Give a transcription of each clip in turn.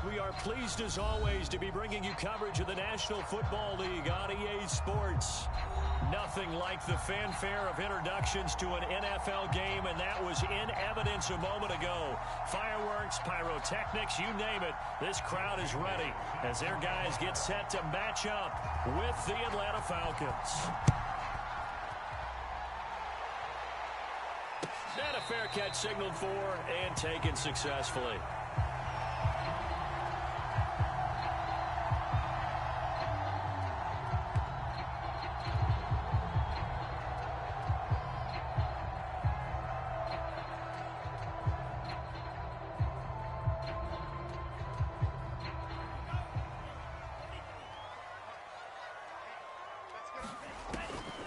We are pleased as always to be bringing you coverage of the National Football League on EA Sports. Nothing like the fanfare of introductions to an NFL game, and that was in evidence a moment ago. Fireworks, pyrotechnics, you name it. This crowd is ready as their guys get set to match up with the Atlanta Falcons. And a fair catch signaled for and taken successfully.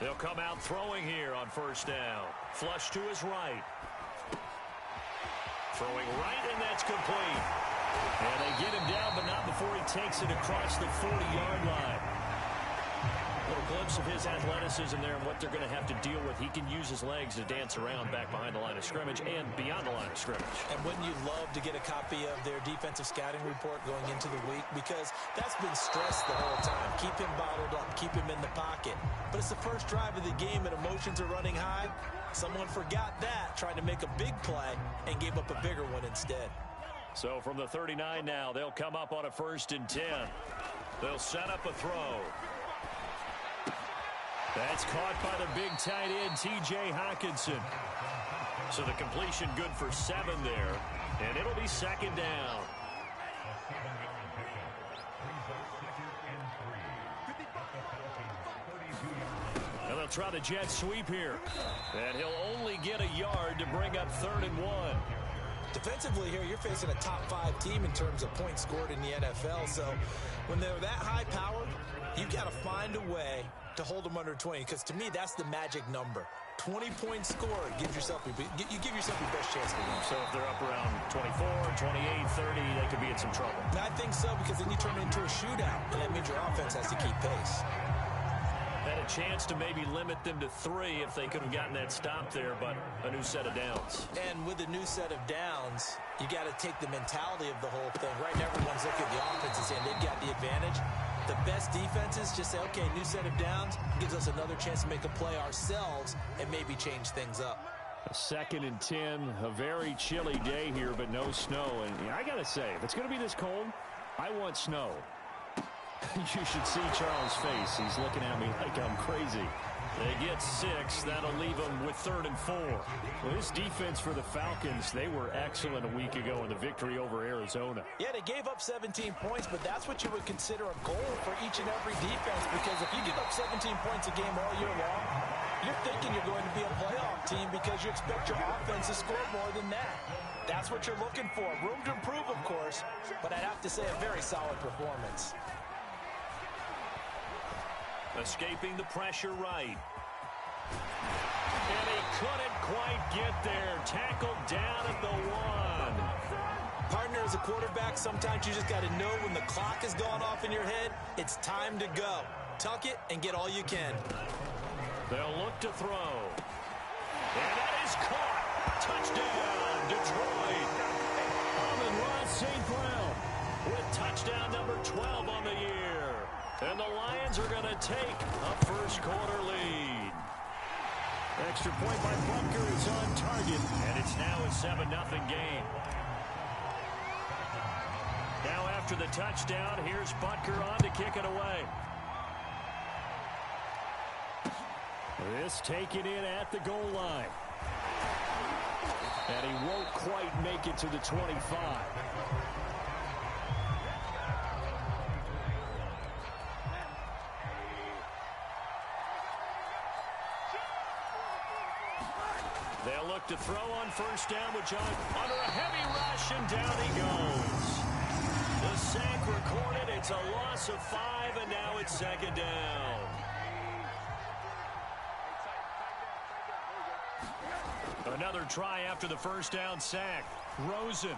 They'll come out throwing here on first down. Flush to his right. Throwing right, and that's complete. And they get him down, but not before he takes it across the 40-yard line. A little glimpse of his athleticism there and what they're going to have to deal with. He can use his legs to dance around back behind the line of scrimmage and beyond the line of scrimmage. And wouldn't you love to get a copy of their defensive scouting report going into the week? Because that's been stressed the whole time. Keep him bottled up. Keep him in the pocket. But it's the first drive of the game and emotions are running high. Someone forgot that, tried to make a big play, and gave up a bigger one instead. So from the 39 now, they'll come up on a 1st and 10. They'll set up a throw. That's caught by the big tight end, T.J. Hockenson. So the completion good for 7 there, and it'll be 2nd down. And they'll try the jet sweep here. And he'll only get a yard to bring up 3rd and 1. Defensively here, you're facing a top 5 team in terms of points scored in the NFL. So when they're that high powered, you got to find a way to hold them under 20, because to me that's the magic number. 20 points scored gives yourself you give yourself your best chance to win. So if they're up around 24, 28, 30, they could be in some trouble. And I think so, because then you turn it into a shootout, and that means your offense has to keep pace. Had a chance to maybe limit them to 3 if they could have gotten that stop there, but a new set of downs. And with a new set of downs, you got to take the mentality of the whole thing. Right now, everyone's looking at the offense and saying they've got the advantage. The best defenses just say, okay, new set of downs gives us another chance to make a play ourselves and maybe change things up. A 2nd and 10, a very chilly day here, but no snow. And I got to say, if it's going to be this cold, I want snow. You should see Charles' face. He's looking at me like I'm crazy. They get 6. That'll leave them with 3rd and 4. Well, this defense for the Falcons, they were excellent a week ago in the victory over Arizona. Yeah, they gave up 17 points, but that's what you would consider a goal for each and every defense, because if you give up 17 points a game all year long, you're thinking you're going to be a playoff team because you expect your offense to score more than that. That's what you're looking for. Room to improve, of course, but I'd have to say a very solid performance. Escaping the pressure right. And he couldn't quite get there. Tackled down at the 1. Partner, as a quarterback, sometimes you just got to know when the clock has gone off in your head, it's time to go. Tuck it and get all you can. They'll look to throw. And that is caught. Touchdown, Detroit. Amon-Ra St. Brown with touchdown number 12 on the year. And the Lions are going to take a first-quarter lead. Extra point by Butker is on target, and it's now a 7-0 game. Now after the touchdown, here's Butker on to kick it away. This taken in at the goal line. And he won't quite make it to the 25. They'll look to throw on first down with John under a heavy rush, and down he goes. The sack recorded. It's a loss of 5, and now it's 2nd down. Another try after the first down sack. Rosen.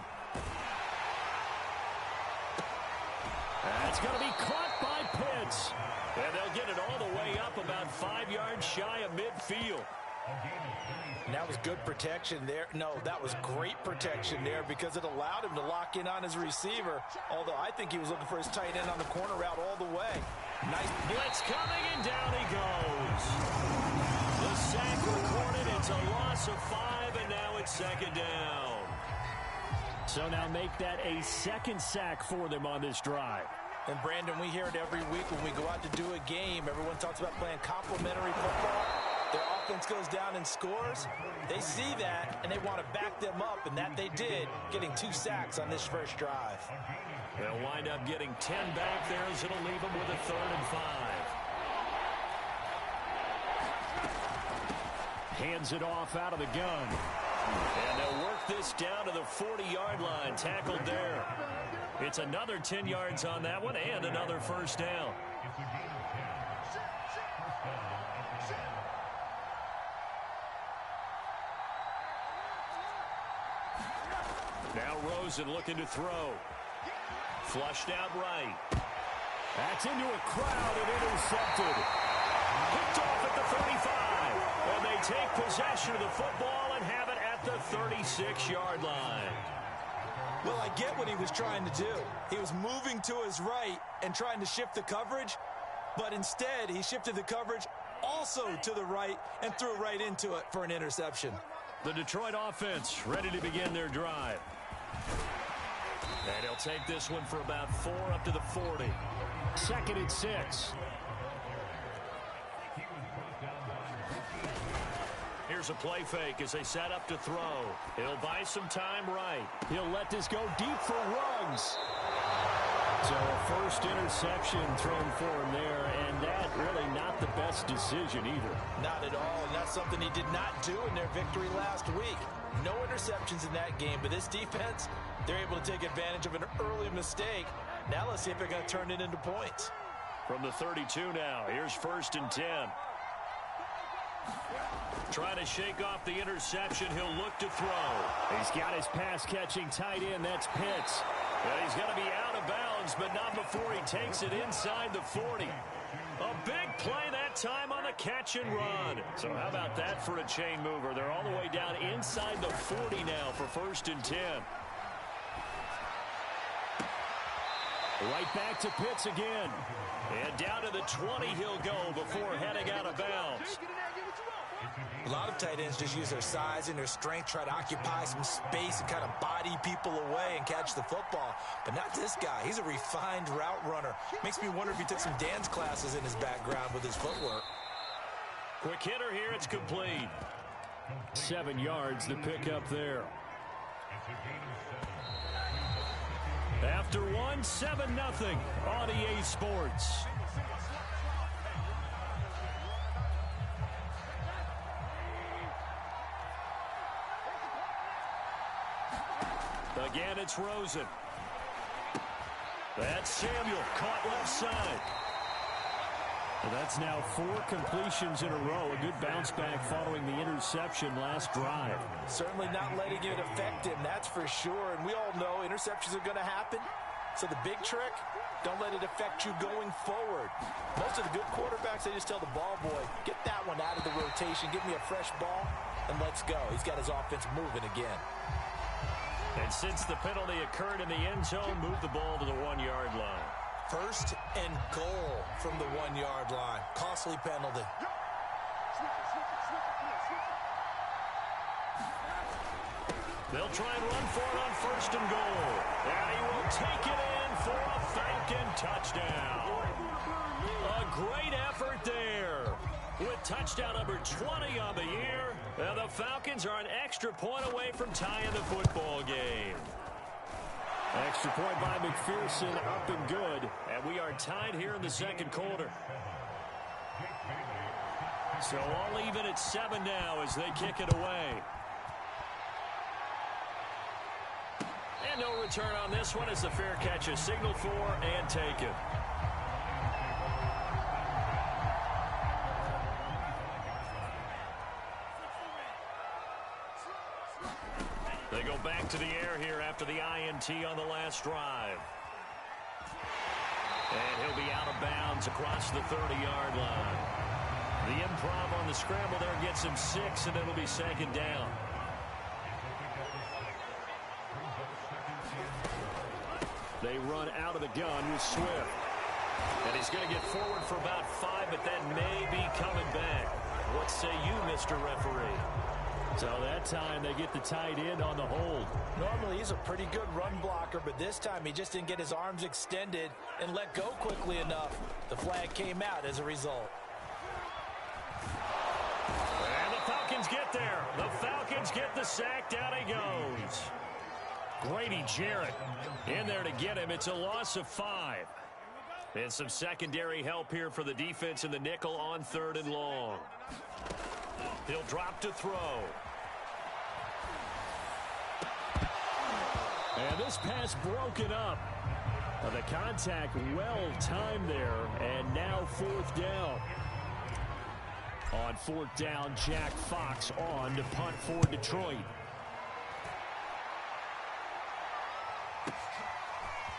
That's going to be caught by Pitts. And they'll get it all the way up about 5 yards shy of midfield. And that was good protection there. No, that was great protection there because it allowed him to lock in on his receiver, although I think he was looking for his tight end on the corner route all the way. Nice blitz coming, and down he goes. The sack recorded. It's a loss of 5, and now it's second down. So now make that a second sack for them on this drive. And, Brandon, we hear it every week when we go out to do a game. Everyone talks about playing complementary football. Their offense goes down and scores. They see that, and they want to back them up, and that they did, getting 2 sacks on this first drive. They'll wind up getting 10 back there as it'll leave them with a 3rd and 5. Hands it off out of the gun. And they'll work this down to the 40-yard line, tackled there. It's another 10 yards on that one and another first down. Now Rosen looking to throw. Flushed out right. That's into a crowd and intercepted. Picked off at the 35. And they take possession of the football and have it at the 36-yard line. Well, I get what he was trying to do. He was moving to his right and trying to shift the coverage, but instead he shifted the coverage also to the right and threw right into it for an interception. The Detroit offense ready to begin their drive. And he'll take this one for about 4 up to the 40. 2nd and 6. Here's a play fake as they set up to throw. He'll buy some time right. He'll let this go deep for Ruggs. So a first interception thrown for him there, and that really not the best decision either. Not at all, and that's something he did not do in their victory last week. No interceptions in that game, but this defense, they're able to take advantage of an early mistake. Now let's see if they're going to turn it into points. From the 32 now, here's 1st and 10. Trying to shake off the interception. He'll look to throw. He's got his pass-catching tight end. That's Pitts. Well, he's going to be out of bounds, but not before he takes it inside the 40. A big play that time on the catch and run. So how about that for a chain mover? They're all the way down inside the 40 now for 1st and 10. Right back to Pitts again. And down to the 20 he'll go before heading out of bounds. A lot of tight ends just use their size and their strength, try to occupy some space and kind of body people away and catch the football. But not this guy. He's a refined route runner. Makes me wonder if he took some dance classes in his background with his footwork. Quick hitter here. It's complete. 7 yards, the pickup there. After one, 7-0 on EA Sports. Again, it's Rosen. That's Samuel, caught left side. Well, that's now 4 completions in a row. A good bounce back following the interception last drive. Certainly not letting it affect him, that's for sure. And we all know interceptions are going to happen. So the big trick, don't let it affect you going forward. Most of the good quarterbacks, they just tell the ball boy, get that one out of the rotation, give me a fresh ball, and let's go. He's got his offense moving again. And since the penalty occurred in the end zone, move the ball to the 1-yard line. 1st and goal from the 1-yard line. Costly penalty. They'll try and run for it on 1st and goal. And he will take it in for a Falcon touchdown. A great effort there. With touchdown number 20 on the year, and the Falcons are an extra point away from tying the football game. Extra point by McPherson, up and good, and we are tied here in the 2nd quarter. So all even at 7 now as they kick it away. And no return on this one as the fair catch is signaled for and taken. They go back to the air here after the INT on the last drive. And he'll be out of bounds across the 30-yard line. The improv on the scramble there gets him 6, and it'll be second down. They run out of the gun with Swift. And he's going to get forward for about 5, but that may be coming back. What say you, Mr. Referee? So that time they get the tight end on the hold. Normally he's a pretty good run blocker, but this time he just didn't get his arms extended and let go quickly enough. The flag came out as a result. And the Falcons get there. The Falcons get the sack. Down he goes. Grady Jarrett in there to get him. It's a loss of 5. And some secondary help here for the defense in the nickel on 3rd and long. He'll drop to throw. And this pass broken up. The contact well timed there, and now 4th down. On 4th down, Jack Fox on to punt for Detroit.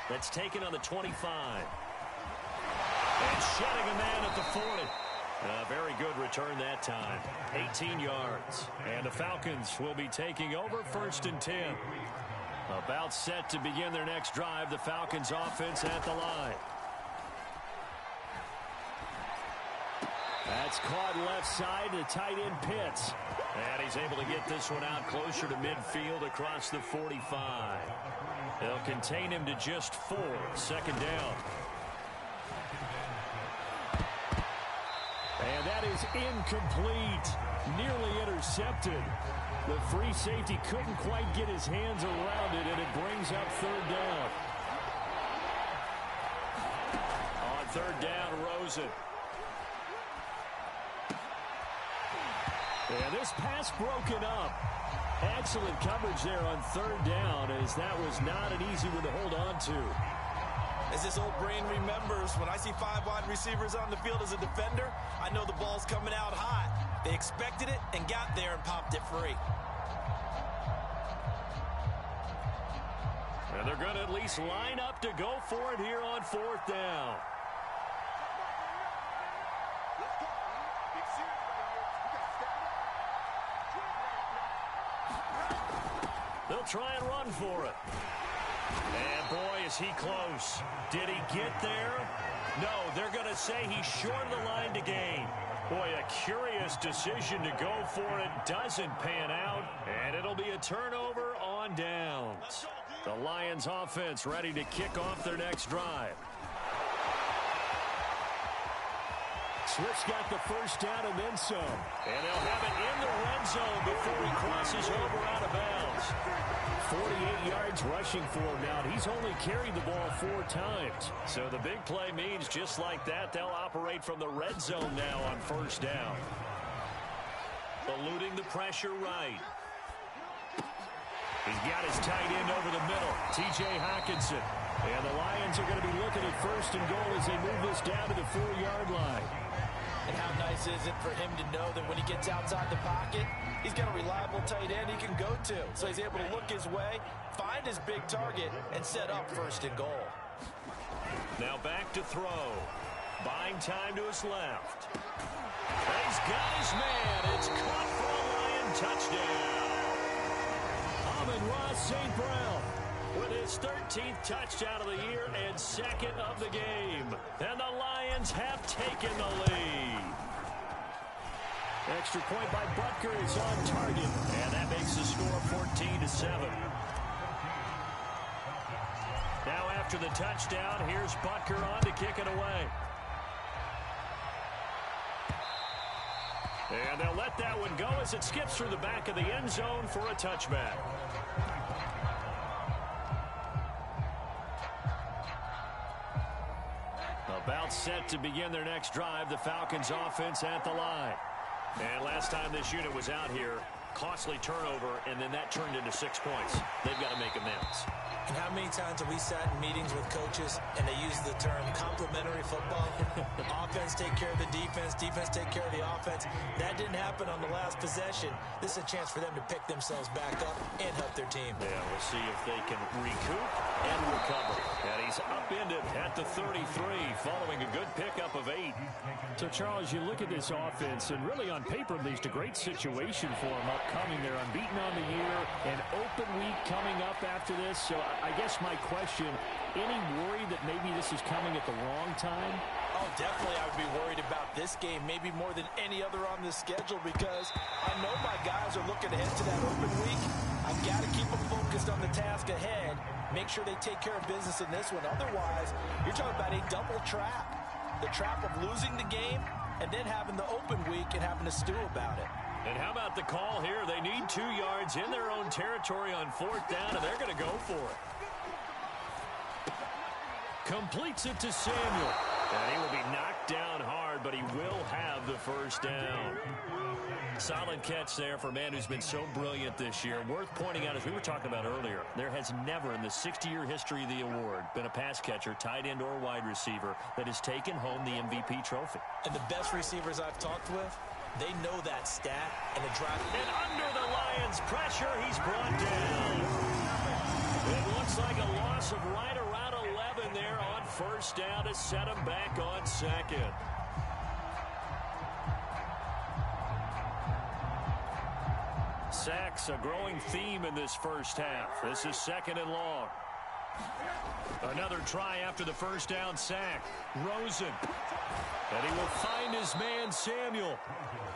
That's taken on the 25. And shedding a man at the 40. Very good return that time. 18 yards. And the Falcons will be taking over 1st and 10. About set to begin their next drive. The Falcons offense at the line. That's caught left side to tight end Pitts. And he's able to get this one out closer to midfield across the 45. They'll contain him to just 4. 2nd down. And that is incomplete. Nearly intercepted. The free safety couldn't quite get his hands around it, and it brings up 3rd down. On 3rd down, Rosen. And this pass broken up. Excellent coverage there on 3rd down, as that was not an easy one to hold on to. As this old brain remembers, when I see 5 wide receivers on the field as a defender, I know the ball's coming out hot. They expected it and got there and popped it free. And they're going to at least line up to go for it here on 4th down. They'll try and run for it. And boy, is he close. Did he get there? No, they're going to say he's short of the line to gain. Boy, a curious decision to go for it. Doesn't pan out, and it'll be a turnover on downs. The Lions offense ready to kick off their next drive. Swift's got the 1st down and then some. And they'll have it in the red zone before he crosses over out of bounds. 48 yards rushing for him now. He's only carried the ball 4 times. So the big play means just like that, they'll operate from the red zone now on 1st down. Eluding the pressure right. He's got his tight end over the middle, T.J. Hockenson. And the Lions are going to be looking at 1st and goal as they move this down to the 4-yard line. And how nice is it for him to know that when he gets outside the pocket, he's got a reliable tight end he can go to. So he's able to look his way, find his big target, and set up 1st and goal. Now back to throw. Buying time to his left. And he's got his man. It's caught for a Lion touchdown. Amon-Ra St. Brown with his 13th touchdown of the year and 2nd of the game. And the Lions have taken the lead. Extra point by Butker is on target. And that makes the score 14-7. Now after the touchdown, here's Butker on to kick it away. And they'll let that one go as it skips through the back of the end zone for a touchback. About set to begin their next drive, the Falcons offense at the line. And last time this unit was out here, costly turnover, and then that turned into 6 points. They've got to make amends. And how many times have we sat in meetings with coaches and they use the term complementary football? Offense take care of the defense, defense take care of the offense. That didn't happen on the last possession. This is a chance for them to pick themselves back up and help their team. Yeah, we'll see if they can recoup and recover. And he's upended at the 33 following a good pickup of 8. So, Charles, you look at this offense, and really on paper, at least a great situation for them upcoming. They're unbeaten on the year, an open week coming up after this. So I guess my question, any worry that maybe this is coming at the wrong time? Oh, definitely I would be worried about this game, maybe more than any other on this schedule, because I know my guys are looking ahead to that open week. I've got to keep them focused on the task ahead, make sure they take care of business in this one. Otherwise, you're talking about a double trap. The trap of losing the game and then having the open week and having to stew about it. And how about the call here? They need 2 yards in their own territory on 4th down, and they're going to go for it. Completes it to Samuel. And he will be knocked down hard, but he will have the first down. Solid catch there for a man who's been so brilliant this year. Worth pointing out, as we were talking about earlier, there has never in the 60-year history of the award been a pass catcher, tight end or wide receiver that has taken home the MVP trophy. And the best receivers I've talked with, they know that stat and the drive. And under the Lions' pressure, he's brought down. It looks like a loss of right around 11 there on 1st down to set him back on 2nd. Sacks, a growing theme in this first half. This is 2nd and long. Another try after the first down sack. Rosen. And he will find his man, Samuel.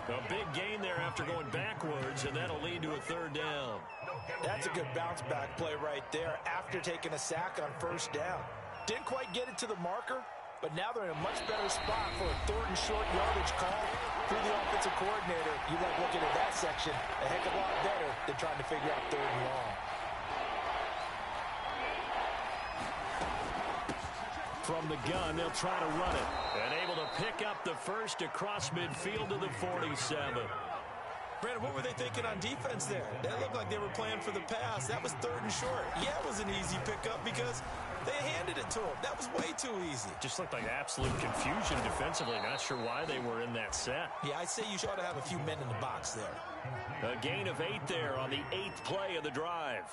A big gain there after going backwards, and that'll lead to a 3rd down. That's a good bounce back play right there after taking a sack on 1st down. Didn't quite get it to the marker, but now they're in a much better spot for a 3rd and short yardage call. Through the offensive coordinator, you like looking at that section a heck of a lot better than trying to figure out 3rd and long. From the gun, they'll try to run it. And able to pick up the first across midfield to the 47. Brandon, what were they thinking on defense there? That looked like they were playing for the pass. That was 3rd and short. Yeah, it was an easy pickup because they handed it to him. That was way too easy. Just looked like absolute confusion defensively. Not sure why they were in that set. Yeah, I'd say you ought to have a few men in the box there. A gain of 8 there on the 8th play of the drive.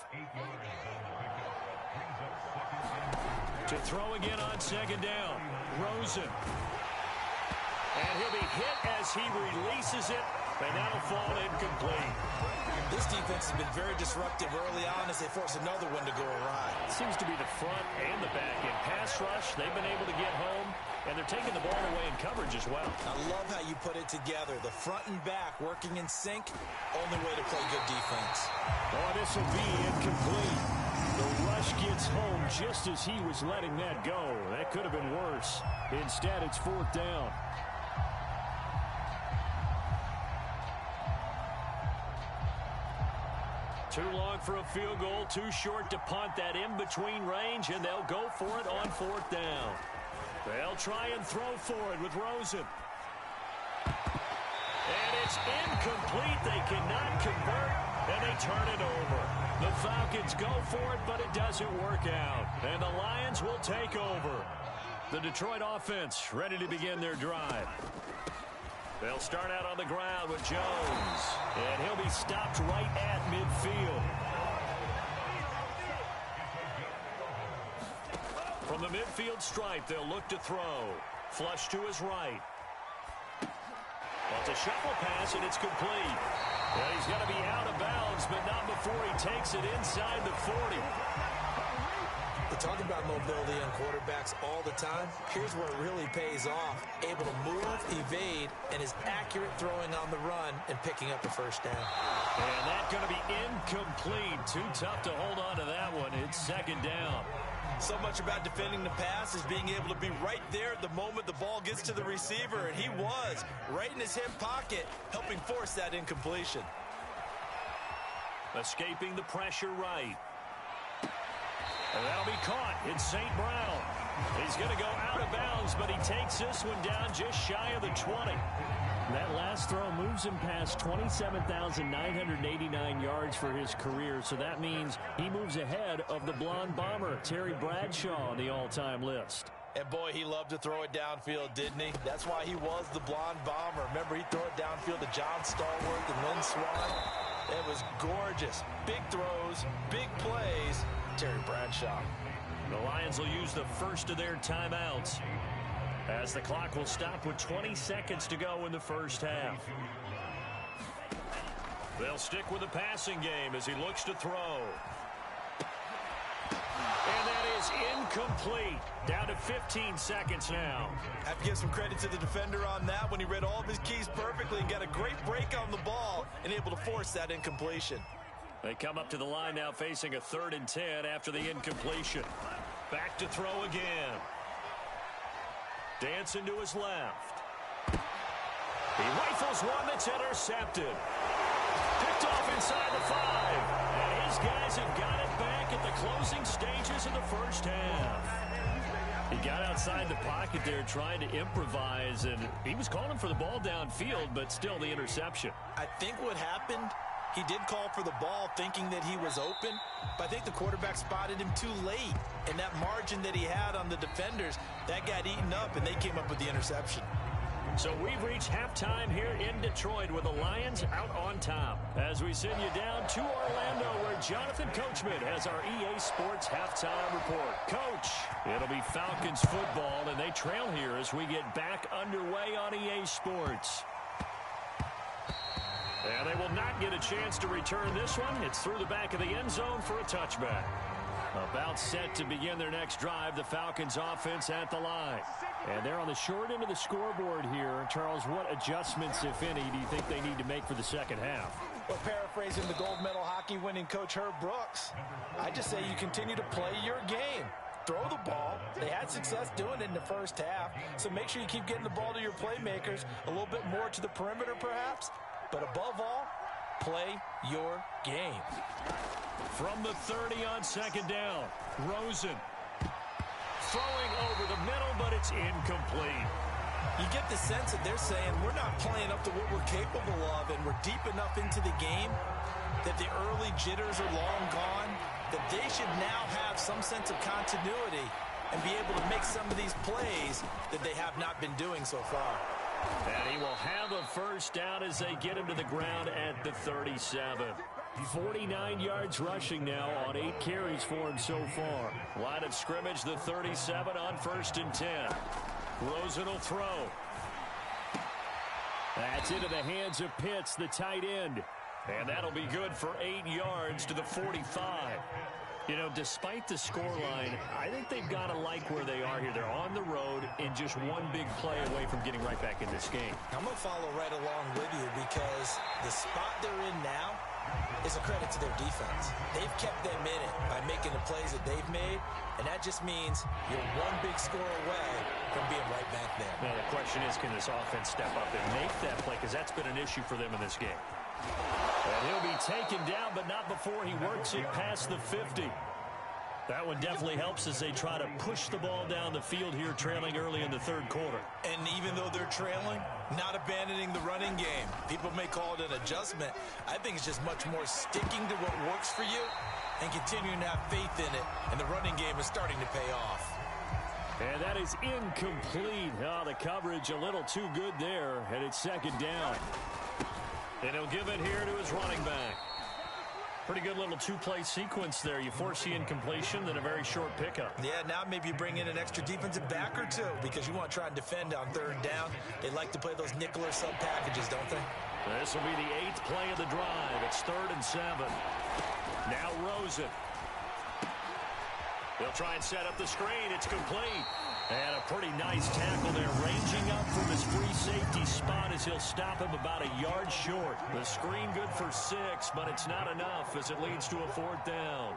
To throw again on 2nd down. Rosen. And he'll be hit as he releases it. And that'll fall incomplete. This defense has been very disruptive early on as they force another one to go awry. Seems to be the front and the back. In pass rush, they've been able to get home, and they're taking the ball away in coverage as well. I love how you put it together. The front and back working in sync. Only way to play good defense. Oh, this will be incomplete. The rush gets home just as he was letting that go. That could have been worse. Instead, it's 4th down. Too long for a field goal, too short to punt. That in-between range, and they'll go for it on 4th down. They'll try and throw for it with Rosen. And it's incomplete. They cannot convert, and they turn it over. The Falcons go for it, but it doesn't work out. And the Lions will take over. The Detroit offense ready to begin their drive. They'll start out on the ground with Jones. And he'll be stopped right at midfield. From the midfield stripe, they'll look to throw. Flush to his right. That's a shuffle pass, and it's complete. And he's got to be out of bounds, but not before he takes it inside the 40. We're talking about mobility on quarterbacks all the time. Here's where it really pays off. Able to move, evade, and is accurate throwing on the run and picking up the 1st down. And that's going to be incomplete. Too tough to hold on to that one. It's 2nd down. So much about defending the pass is being able to be right there at the moment the ball gets to the receiver, and he was right in his hip pocket, helping force that incompletion. Escaping the pressure right. And that'll be caught. It's St. Brown. He's going to go out of bounds, but he takes this one down just shy of the 20. That last throw moves him past 27,989 yards for his career, so that means he moves ahead of the blonde bomber, Terry Bradshaw, on the all-time list. And boy, he loved to throw it downfield, didn't he? That's why he was the blonde bomber. Remember, he'd throw it downfield to John Stallworth and Lynn Swann. It was gorgeous. Big throws, big plays. Terry Bradshaw. The Lions will use the first of their timeouts, as the clock will stop with 20 seconds to go in the first half. They'll stick with the passing game as he looks to throw. And that is incomplete. Down to 15 seconds now. I have to give some credit to the defender on that when he read all of his keys perfectly and got a great break on the ball and able to force that incompletion. They come up to the line now facing a 3rd and 10 after the incompletion. Back to throw again. Dancing to his left. He rifles one that's intercepted. Picked off inside the 5. And his guys have got it back at the closing stages of the first half. He got outside the pocket there trying to improvise, and he was calling for the ball downfield, but still the interception. I think what happened, he did call for the ball thinking that he was open, but I think the quarterback spotted him too late. And that margin that he had on the defenders, that got eaten up, and they came up with the interception. So we've reached halftime here in Detroit with the Lions out on top. As we send you down to Orlando, where Jonathan Coachman has our EA Sports halftime report. Coach, it'll be Falcons football, and they trail here as we get back underway on EA Sports. And they will not get a chance to return this one. It's through the back of the end zone for a touchback. About set to begin their next drive, the Falcons offense at the line. And they're on the short end of the scoreboard here. Charles, what adjustments, if any, do you think they need to make for the second half? Well, paraphrasing the gold medal hockey winning coach Herb Brooks, I just say you continue to play your game. Throw the ball. They had success doing it in the first half, so make sure you keep getting the ball to your playmakers, a little bit more to the perimeter perhaps, but above all, play your game. From the 30 on second down, Rosen throwing over the middle, but it's incomplete. You get the sense that they're saying we're not playing up to what we're capable of, and we're deep enough into the game that the early jitters are long gone, that they should now have some sense of continuity and be able to make some of these plays that they have not been doing so far. And he will have a first down as they get him to the ground at the 37. 49 yards rushing now on 8 carries for him so far. Line of scrimmage, the 37 on 1st and 10. Rosen will throw. That's into the hands of Pitts, the tight end. And that'll be good for 8 yards to the 45. You know, despite the scoreline, I think they've got to like where they are here. They're on the road and just one big play away from getting right back in this game. I'm going to follow right along with you because the spot they're in now is a credit to their defense. They've kept them in it by making the plays that they've made, and that just means you're one big score away from being right back there. Now, the question is, can this offense step up and make that play? Because that's been an issue for them in this game. And he'll be taken down, but not before he works it past the 50. That one definitely helps as they try to push the ball down the field here, trailing early in the 3rd quarter. And even though they're trailing, not abandoning the running game. People may call it an adjustment. I think it's just much more sticking to what works for you and continuing to have faith in it. And the running game is starting to pay off. And that is incomplete. Oh, the coverage a little too good there, and it's 2nd down. And he'll give it here to his running back. Pretty good little 2-play sequence there. You force the incompletion, then a very short pickup. Yeah, now maybe you bring in an extra defensive back or two because you want to try and defend on 3rd down. They like to play those nickel or sub packages, don't they? This will be the 8th play of the drive. It's 3rd and 7. Now Rosen. They'll try and set up the screen. It's complete. And a pretty nice tackle there, ranging up from his free safety spot as he'll stop him about a yard short. The screen good for 6, but it's not enough as it leads to a 4th down.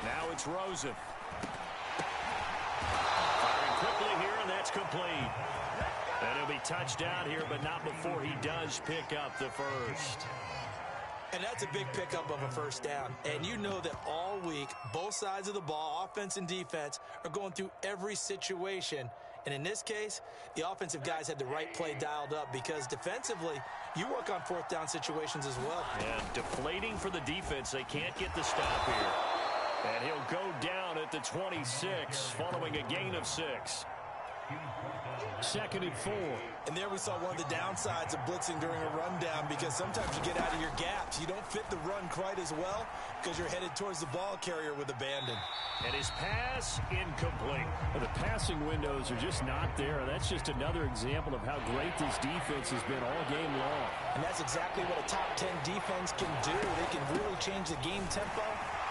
Now it's Rosen. Firing quickly here, and that's complete. And he'll be touched down here, but not before he does pick up the first. And that's a big pickup of a first down. And you know that all week, both sides of the ball, offense and defense, are going through every situation. And in this case, the offensive guys had the right play dialed up because defensively, you work on fourth down situations as well. And deflating for the defense. They can't get the stop here. And he'll go down at the 26 following a gain of 6. 2nd and 4. And there we saw one of the downsides of blitzing during a rundown because sometimes you get out of your gaps. You don't fit the run quite as well because you're headed towards the ball carrier with abandon. And his pass incomplete. Well, the passing windows are just not there. That's just another example of how great this defense has been all game long. And that's exactly what a top 10 defense can do. They can really change the game tempo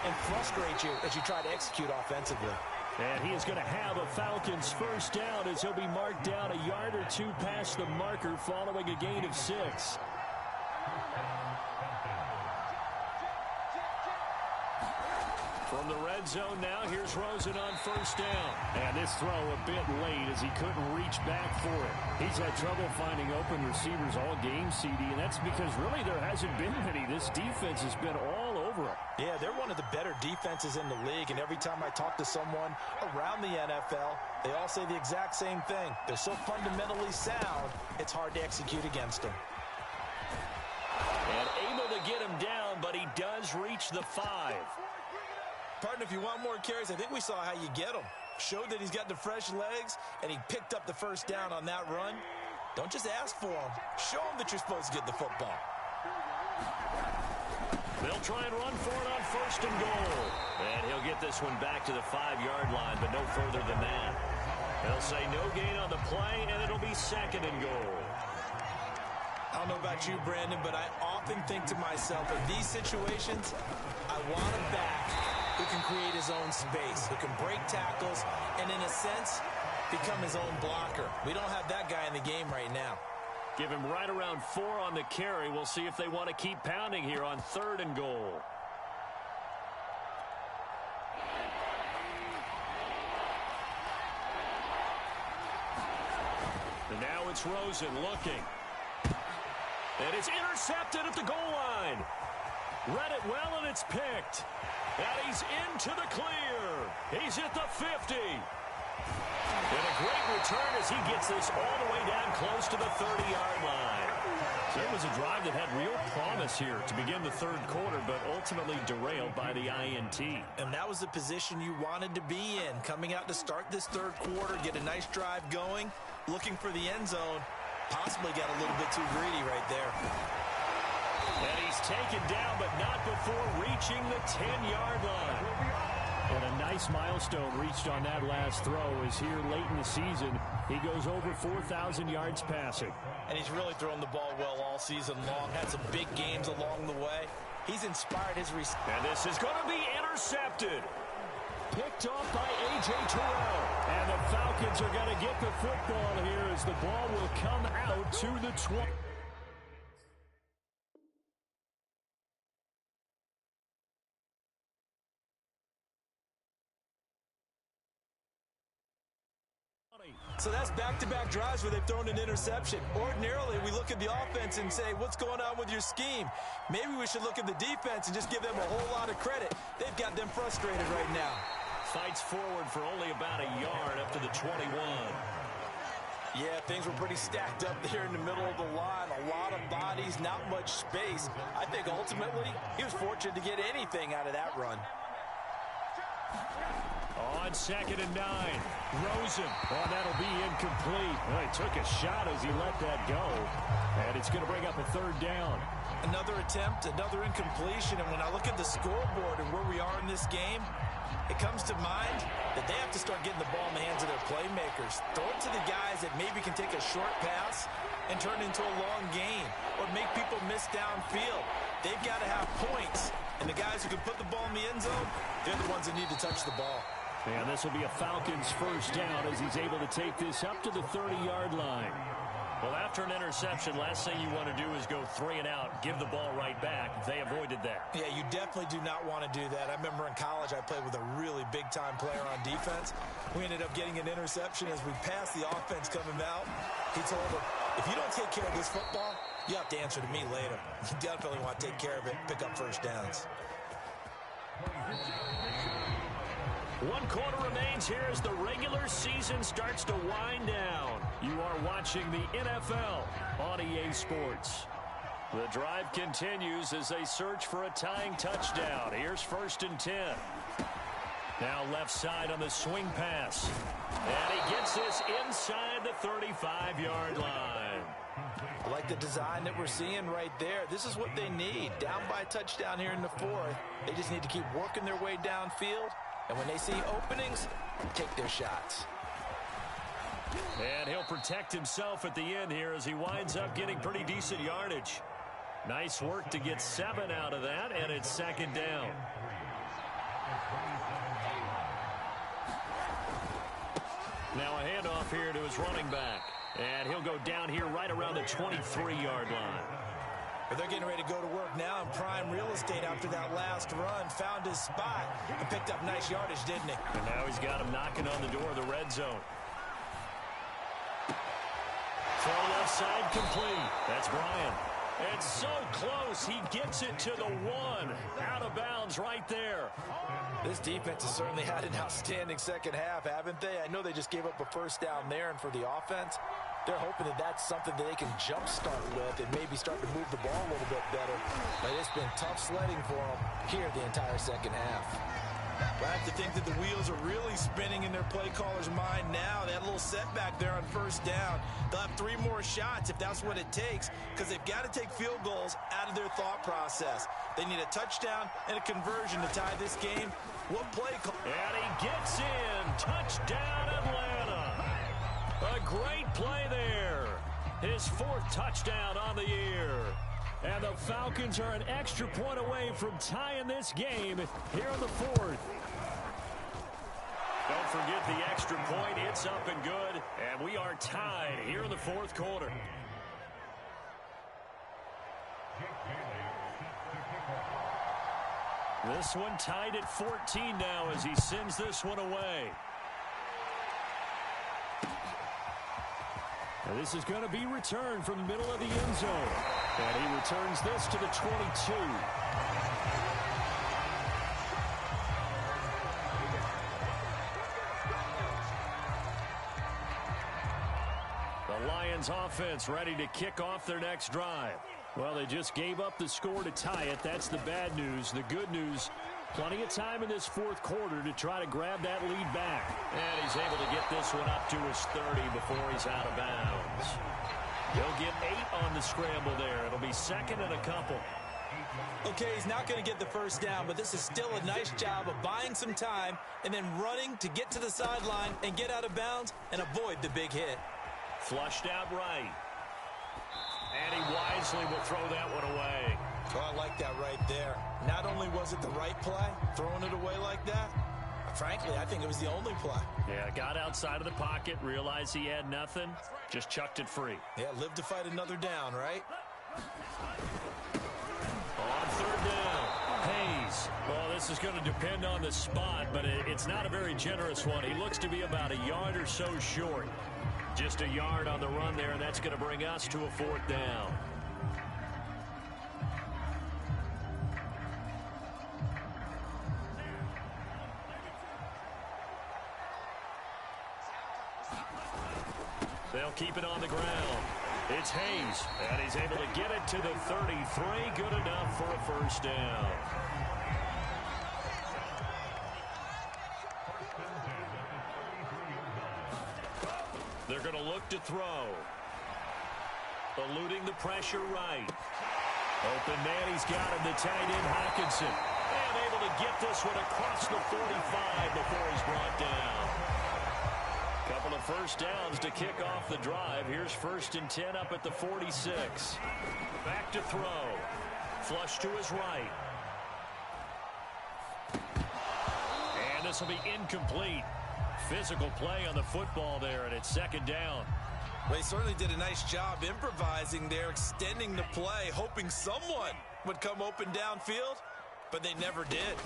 and frustrate you as you try to execute offensively. And he is going to have a Falcons first down as he'll be marked down a yard or two past the marker following a gain of 6. From the red zone now, here's Rosen on first down. And this throw a bit late as he couldn't reach back for it. He's had trouble finding open receivers all game, CD, and that's because really there hasn't been many. This defense has been all over him. Yeah, they're one of the better defenses in the league, and every time I talk to someone around the NFL, they all say the exact same thing. They're so fundamentally sound, it's hard to execute against them. And able to get him down, but he does reach the 5. Partner, if you want more carries, I think we saw how you get him. Showed that he's got the fresh legs, and he picked up the first down on that run. Don't just ask for him. Show him that you're supposed to get the football. They'll try and run for it on first and goal. And he'll get this one back to the 5-yard line, but no further than that. They'll say no gain on the play, and it'll be 2nd and goal. I don't know about you, Brandon, but I often think to myself, in these situations, I want a back who can create his own space, who can break tackles, and in a sense, become his own blocker. We don't have that guy in the game right now. Give him right around 4 on the carry. We'll see if they want to keep pounding here on 3rd and goal. And now it's Rosen looking. And it's intercepted at the goal line. Read it well, and it's picked. And he's into the clear. He's at the 50. And a great return as he gets this all the way down close to the 30-yard line. So it was a drive that had real promise here to begin the 3rd quarter, but ultimately derailed by the INT. And that was the position you wanted to be in. Coming out to start this 3rd quarter, get a nice drive going, looking for the end zone. Possibly got a little bit too greedy right there. And he's taken down, but not before reaching the 10-yard line. And a nice milestone reached on that last throw is here late in the season. He goes over 4,000 yards passing. And he's really thrown the ball well all season long. Had some big games along the way. He's inspired his receivers. And this is going to be intercepted. Picked off by A.J. Terrell. And the Falcons are going to get the football here as the ball will come out to the 20. So that's back-to-back drives where they've thrown an interception. Ordinarily, we look at the offense and say, what's going on with your scheme? Maybe we should look at the defense and just give them a whole lot of credit. They've got them frustrated right now. Fights forward for only about a yard up to the 21. Yeah, things were pretty stacked up there in the middle of the line. A lot of bodies, not much space. I think ultimately he was fortunate to get anything out of that run. On 2nd and 9, Rosen. Oh, that'll be incomplete. Well, he took a shot as he let that go. And it's going to bring up a 3rd down. Another attempt, another incompletion. And when I look at the scoreboard and where we are in this game, it comes to mind that they have to start getting the ball in the hands of their playmakers. Throw it to the guys that maybe can take a short pass and turn it into a long gain or make people miss downfield. They've got to have points. And the guys who can put the ball in the end zone, they're the ones that need to touch the ball. And this will be a Falcons first down as he's able to take this up to the 30-yard line. Well, after an interception, last thing you want to do is go 3 and out, give the ball right back. They avoided that. Yeah, you definitely do not want to do that. I remember in college I played with a really big-time player on defense. We ended up getting an interception as we passed the offense coming out. He told him, if you don't take care of this football, You have to answer to me later. You definitely want to take care of it, pick up first downs. 1 quarter remains here as the regular season starts to wind down. You are watching the NFL on EA Sports. The drive continues as they search for a tying touchdown. Here's 1st and 10. Now left side on the swing pass. And he gets this inside the 35-yard line. I like the design that we're seeing right there. This is what they need. Down by a touchdown here in the 4th. They just need to keep working their way downfield. And when they see openings, take their shots. And he'll protect himself at the end here as he winds up getting pretty decent yardage. Nice work to get 7 out of that, and it's 2nd down. Now a handoff here to his running back. And he'll go down here right around the 23-yard line. They're getting ready to go to work now in prime real estate after that last run. Found his spot and picked up nice yardage, didn't he? And now he's got him knocking on the door of the red zone. Throw left side complete. That's Bryant. It's so close. He gets it to the 1. Out of bounds right there. This defense has certainly had an outstanding second half, haven't they? I know they just gave up a first down there, and for the offense, they're hoping that that's something that they can jumpstart with and maybe start to move the ball a little bit better. But it's been tough sledding for them here the entire second half. But I have to think that the wheels are really spinning in their play caller's mind now. They had a little setback there on first down. They'll have 3 more shots if that's what it takes, because they've got to take field goals out of their thought process. They need a touchdown and a conversion to tie this game. What play call? And he gets in. Touchdown, Atlanta. A great play there. His 4th touchdown on the year. And the Falcons are an extra point away from tying this game here in the 4th. Don't forget the extra point. It's up and good. And we are tied here in the 4th quarter. This one tied at 14 now as he sends this one away. And this is going to be returned from the middle of the end zone. And he returns this to the 22. The Lions offense ready to kick off their next drive. Well, they just gave up the score to tie it. That's the bad news. The good news, plenty of time in this 4th quarter to try to grab that lead back. And he's able to get this one up to his 30 before he's out of bounds. He'll get 8 on the scramble there. It'll be 2nd and a couple. Okay, he's not going to get the first down, but this is still a nice job of buying some time and then running to get to the sideline and get out of bounds and avoid the big hit. Flushed out right. And he wisely will throw that one away. Oh, I like that right there. Not only was it the right play, throwing it away like that, frankly, I think it was the only play. Yeah, got outside of the pocket, realized he had nothing, just chucked it free. Yeah, live to fight another down, right? On 3rd down, Hayes. Well, this is going to depend on the spot, but it's not a very generous one. He looks to be about a yard or so short. Just a yard on the run there, and that's going to bring us to a 4th down. They'll keep it on the ground. It's Hayes, and he's able to get it to the 33. Good enough for a first down. They're going to look to throw. Eluding the pressure right. Open man, he's got him, the tight end Hockenson. And able to get this one across the 45 before he's brought down. Couple of first downs to kick off the drive. Here's 1st and 10 up at the 46. Back to throw. Flush to his right. And this will be incomplete. Physical play on the football there, and it's 2nd down. Well, he certainly did a nice job improvising there, extending the play, hoping someone would come open downfield, but they never did.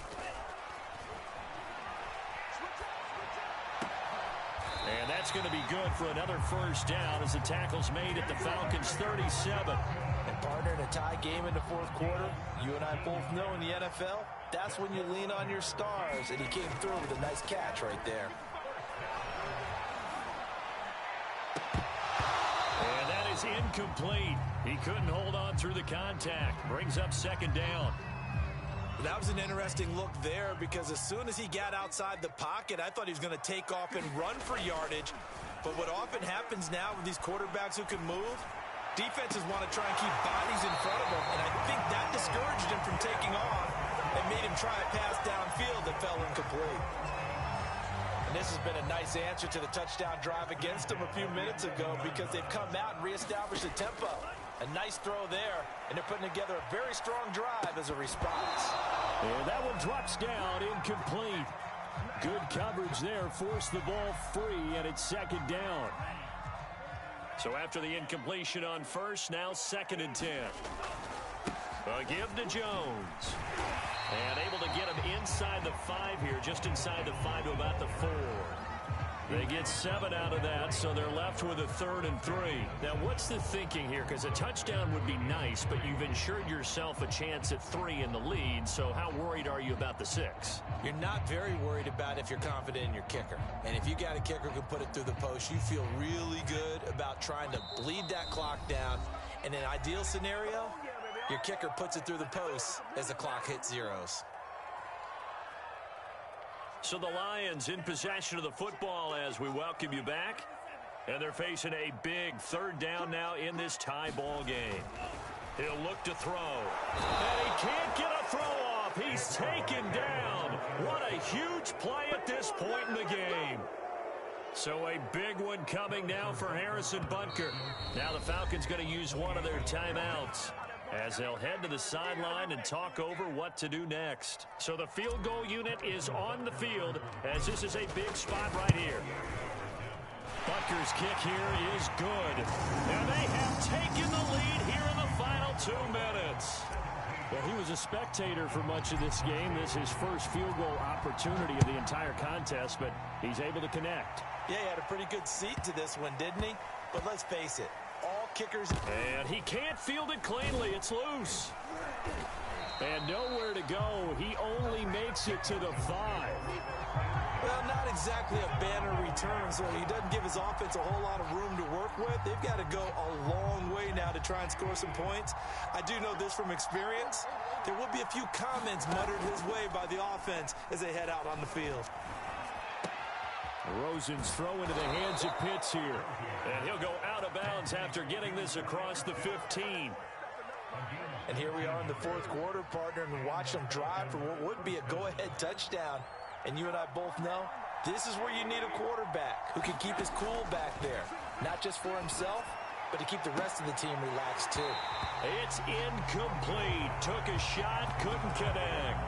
And that that's going to be good for another first down as the tackle's made at the Falcons' 37. And partner, in a tie game in the fourth quarter, you and I both know in the NFL, that's when you lean on your stars, and he came through with a nice catch right there. And that is incomplete. He couldn't hold on through the contact. Brings up second down. That was an interesting look there because as soon as he got outside the pocket, I thought he was going to take off and run for yardage. But what often happens now with these quarterbacks who can move, defenses want to try and keep bodies in front of them, and I think that discouraged him from taking off and made him try a pass downfield that fell incomplete. And this has been a nice answer to the touchdown drive against them a few minutes ago because they've come out and reestablished the tempo. A nice throw there, and they're putting together a very strong drive as a response. And that one drops down, incomplete. Good coverage there, forced the ball free, and it's second down. So after the incompletion on first, now second and 10. A give to Jones. And able to get him inside the 5 here, just inside the 5 to about the 4. They get 7 out of that, so they're left with a 3rd and 3. Now, what's the thinking here? Because a touchdown would be nice, but you've ensured yourself a chance at 3 in the lead, so how worried are you about the 6? You're not very worried about if you're confident in your kicker. And if you got a kicker who can put it through the post, you feel really good about trying to bleed that clock down. In an ideal scenario, your kicker puts it through the post as the clock hits zeros. So the Lions in possession of the football as we welcome you back. And they're facing a big 3rd down now in this tie ball game. He'll look to throw. And he can't get a throw off. He's taken down. What a huge play at this point in the game. So a big one coming now for Harrison Butker. Now the Falcons going to use one of their timeouts as they'll head to the sideline and talk over what to do next. So the field goal unit is on the field as this is a big spot right here. Butker's kick here is good. And they have taken the lead here in the final 2 minutes. Well, he was a spectator for much of this game. This is his first field goal opportunity of the entire contest, but he's able to connect. Yeah, he had a pretty good seat to this one, didn't he? But let's face it, all kickers... And he can't field it cleanly. It's loose. And nowhere to go. He only makes it to the 5. Well, not exactly a banner return, so he doesn't give his offense a whole lot of room to work with. They've got to go a long way now to try and score some points. I do know this from experience. There will be a few comments muttered his way by the offense as they head out on the field. Rosen's throw into the hands of Pitts here. And he'll go out of bounds after getting this across the 15. And here we are in the fourth quarter, partner, and watch them drive for what would be a go-ahead touchdown. And you and I both know this is where you need a quarterback who can keep his cool back there. Not just for himself, but to keep the rest of the team relaxed too. It's incomplete. Took a shot, couldn't connect.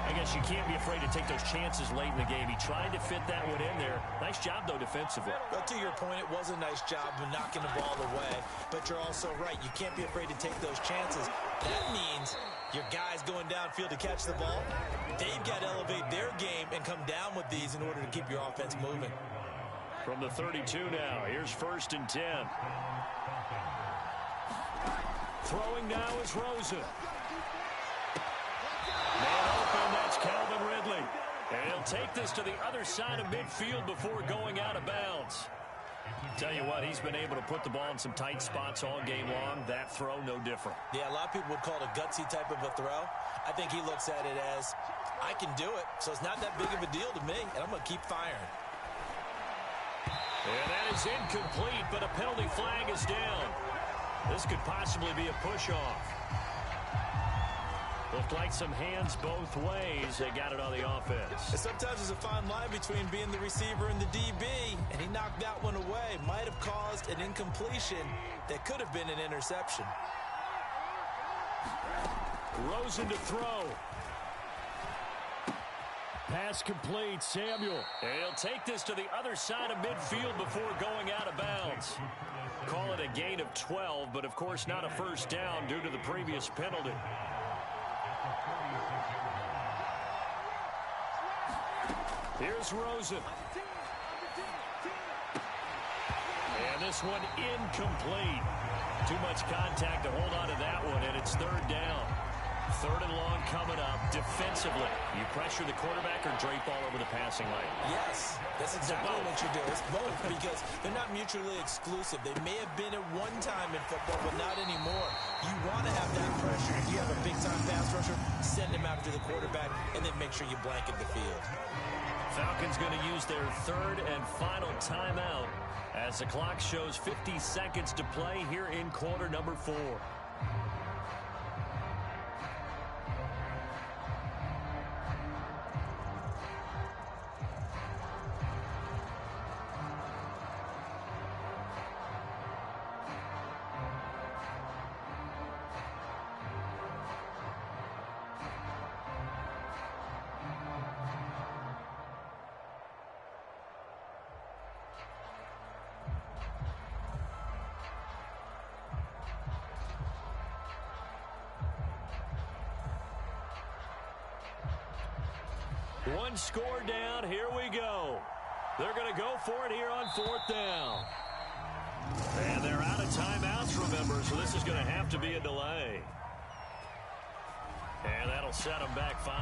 I guess you can't be afraid to take those chances late in the game. He tried to fit that one in there. Nice job, though, defensively. Well, to your point, it was a nice job of knocking the ball away. But you're also right. You can't be afraid to take those chances. That means your guys going downfield to catch the ball, they've got to elevate their game and come down with these in order to keep your offense moving. From the 32 now, here's 1st and 10. Throwing now is Rosen. Man open, that's Calvin Ridley. And he'll take this to the other side of midfield before going out of bounds. Tell you what, he's been able to put the ball in some tight spots all game long. That throw, no different. Yeah, a lot of people would call it a gutsy type of a throw. I think he looks at it as, I can do it, so it's not that big of a deal to me, and I'm going to keep firing. And that is incomplete, but a penalty flag is down. This could possibly be a push-off. Looked like some hands both ways. They got it on the offense. And sometimes there's a fine line between being the receiver and the DB, and he knocked that one away. Might have caused an incompletion that could have been an interception. Rosen to throw. Pass complete, Samuel. And he'll take this to the other side of midfield before going out of bounds. Call it a gain of 12, but of course not a first down due to the previous penalty. Here's Rosen. And this one incomplete. Too much contact to hold on to that one, and it's third down. Third and long coming up. Defensively, you pressure the quarterback or drape all over the passing lane? Yes, that's exactly what you do. It's both because they're not mutually exclusive. They may have been at one time in football, but not anymore. You want to have that pressure. If you have a big-time pass rusher, send him after the quarterback, and then make sure you blanket the field. Falcons going to use their third and final timeout as the clock shows 50 seconds to play here in quarter number 4. One score down. Here we go. They're going to go for it here on fourth down. And they're out of timeouts, remember, so this is going to have to be a delay. And that'll set them back 5.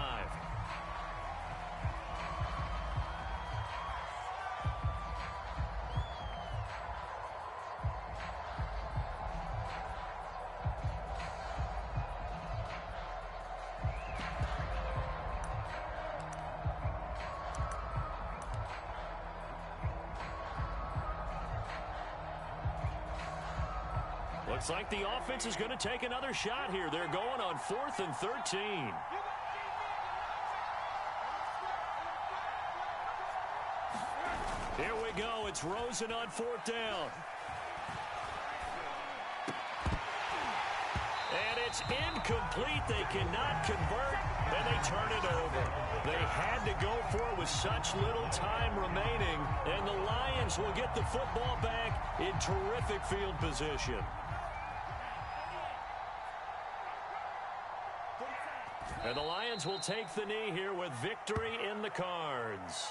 Looks like the offense is going to take another shot here. They're going on 4th and 13. Here we go. It's Rosen on 4th down. And it's incomplete. They cannot convert, and they turn it over. They had to go for it with such little time remaining, and the Lions will get the football back in terrific field position. And the Lions will take the knee here with victory in the cards.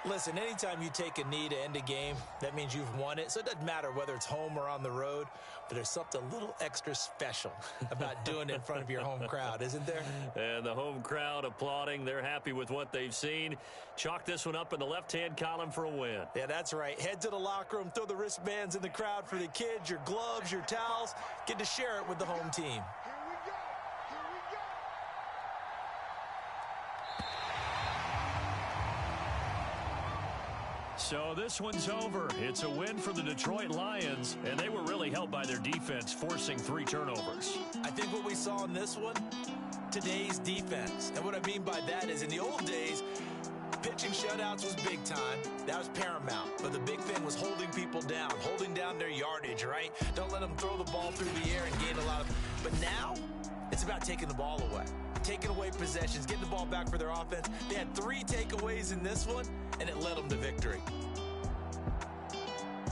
Listen, anytime you take a knee to end a game, that means you've won it. So it doesn't matter whether it's home or on the road, but there's something a little extra special about doing it in front of your home crowd, isn't there? And the home crowd applauding. They're happy with what they've seen. Chalk this one up in the left-hand column for a win. Yeah, that's right. Head to the locker room, throw the wristbands in the crowd for the kids, your gloves, your towels. Get to share it with the home team. So this one's over. It's a win for the Detroit Lions, and they were really helped by their defense, forcing 3 turnovers. I think what we saw in this one, today's defense. And what I mean by that is in the old days, pitching shutouts was big time. That was paramount. But the big thing was holding people down, holding down their yardage, right? Don't let them throw the ball through the air and gain a lot of... But now, it's about taking the ball away. Taking away possessions, getting the ball back for their offense. They had 3 takeaways in this one, and it led them to victory.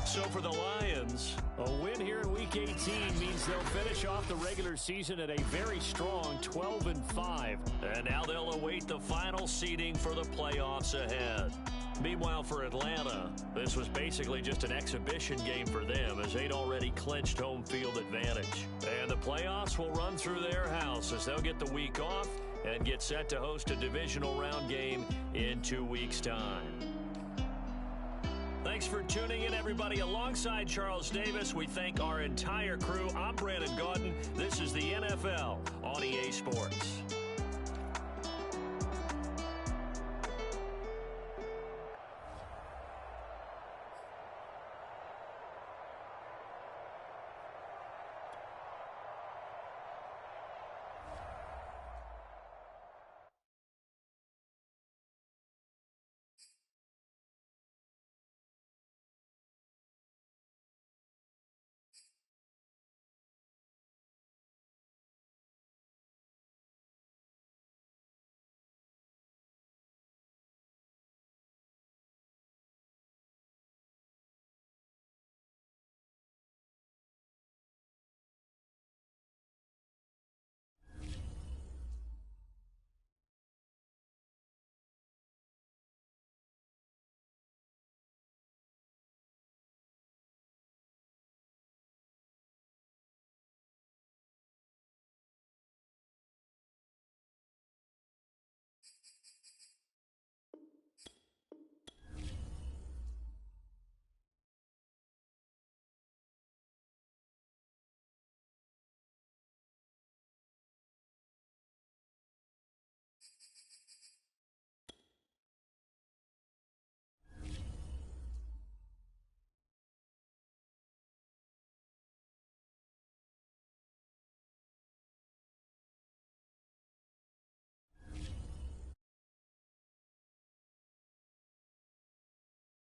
So for the Lions, a win here in Week 18 means they'll finish off the regular season at a very strong 12-5. And now they'll await the final seeding for the playoffs ahead. Meanwhile, for Atlanta, this was basically just an exhibition game for them as they'd already clinched home field advantage. And the playoffs will run through their house as they'll get the week off and get set to host a divisional round game in 2 weeks' time. Thanks for tuning in, everybody. Alongside Charles Davis, we thank our entire crew. I'm Brandon Gaudin. This is the NFL on EA Sports.